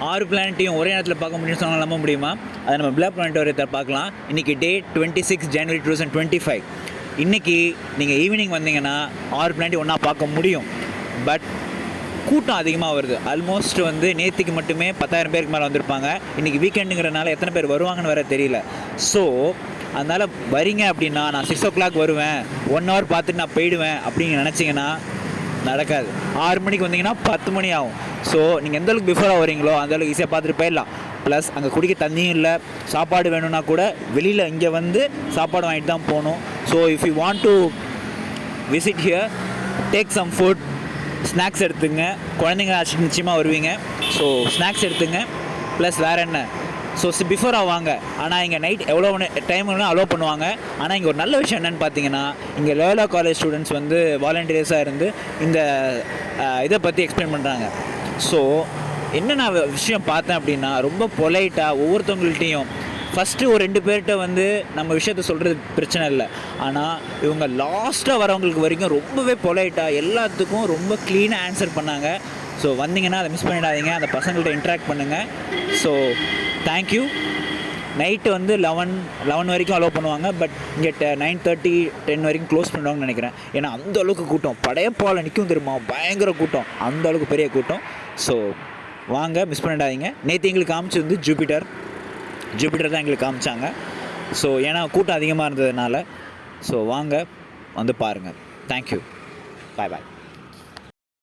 6 பிளானட்டையும் ஒரே நேரத்தில் பார்க்க முடியும்னு சொன்னால் நம்ப முடியுமா? அதை நம்ம பிளாக் பிளானட்டோரியத்தை பார்க்கலாம். இன்றைக்கி டேட் 26 ஜனவரி 2025. இன்றைக்கி நீங்கள் ஈவினிங் வந்தீங்கன்னா 6 பிளானட்டையும் ஒன்றா பார்க்க முடியும். பட் கூட்டம் அதிகமாக வருது. ஆல்மோஸ்ட் வந்து நேற்றுக்கு மட்டுமே 10,000 பேருக்கு மேலே வந்திருப்பாங்க. இன்றைக்கி வீக்கெண்டுங்கிறனால எத்தனை பேர் வருவாங்கன்னு வேறு தெரியல. ஸோ அதனால் வரீங்க அப்படின்னா நான் 6 o'clock வருவேன், 1 hour பார்த்துட்டு நான் போயிடுவேன் அப்படின்னு நினச்சிங்கன்னா நடக்காது. 6 மணிக்கு வந்தீங்கன்னா 10 மணி ஆகும். ஸோ நீங்கள் எந்த அளவுக்கு பிஃபோராக வரீங்களோ அந்தளவுக்கு ஈஸியாக பார்த்துட்டு போயிடலாம். ப்ளஸ் அங்கே குடிக்க தண்ணியும் இல்லை, சாப்பாடு வேணும்னா கூட வெளியில் இங்கே வந்து சாப்பாடு வாங்கிட்டு தான் போகணும். So if you want to visit here, take some food, snacks எடுத்துங்க. குழந்தைங்க நிச்சயமாக வருவீங்க. ஸோ ஸ்நாக்ஸ் எடுத்துங்க. ப்ளஸ் வேறு என்ன, ஸோ பிஃபோராக வாங்க. ஆனால் இங்கே நைட் எவ்வளோ டைம் வேணால் அலோவ் பண்ணுவாங்க. ஆனால் இங்கே ஒரு நல்ல விஷயம் என்னென்னு பார்த்தீங்கன்னா, இங்கே லோயோலா காலேஜ் ஸ்டூடெண்ட்ஸ் வந்து வாலண்டியர்ஸாக இருந்து இந்த இதை பற்றி எக்ஸ்பிளைன் பண்ணுறாங்க. ஸோ என்ன நான் விஷயம் பார்த்தேன் அப்படின்னா, ரொம்ப பொலைட்டாக ஒவ்வொருத்தவங்கள்ட்டையும் ஃபஸ்ட்டு ஒரு 2 பேர்கிட்ட வந்து நம்ம விஷயத்த சொல்கிறது பிரச்சனை இல்லை. ஆனால் இவங்க லாஸ்ட்டாக வரவங்களுக்கு வரைக்கும் ரொம்பவே பொலைட்டாக எல்லாத்துக்கும் ரொம்ப க்ளீனாக ஆன்சர் பண்ணாங்க. ஸோ வந்தீங்கன்னா அதை மிஸ் பண்ணிடாதீங்க. அந்த பசங்கள்கிட்ட இன்ட்ராக்ட் பண்ணுங்கள். So thank you. நைட்டு வந்து 11 வரைக்கும் அலோவ் பண்ணுவாங்க. பட் இங்கே 9:30 10 வரைக்கும் க்ளோஸ் பண்ணுவாங்கன்னு நினைக்கிறேன். ஏன்னா அந்த அளவுக்கு கூட்டம் படையப்பால் நிற்கும் தெரியுமா, பயங்கர கூட்டம், அந்த அளவுக்கு பெரிய கூட்டம். ஸோ வாங்க, மிஸ் பண்ணிடாதீங்க. நேற்று எங்களுக்கு காமிச்சு வந்து ஜூபிட்டர் தான் எங்களுக்கு காமிச்சாங்க. ஸோ ஏன்னா கூட்டம் அதிகமாக இருந்ததுனால. ஸோ வாங்க வந்து பாருங்கள். தேங்க்யூ. பாய்.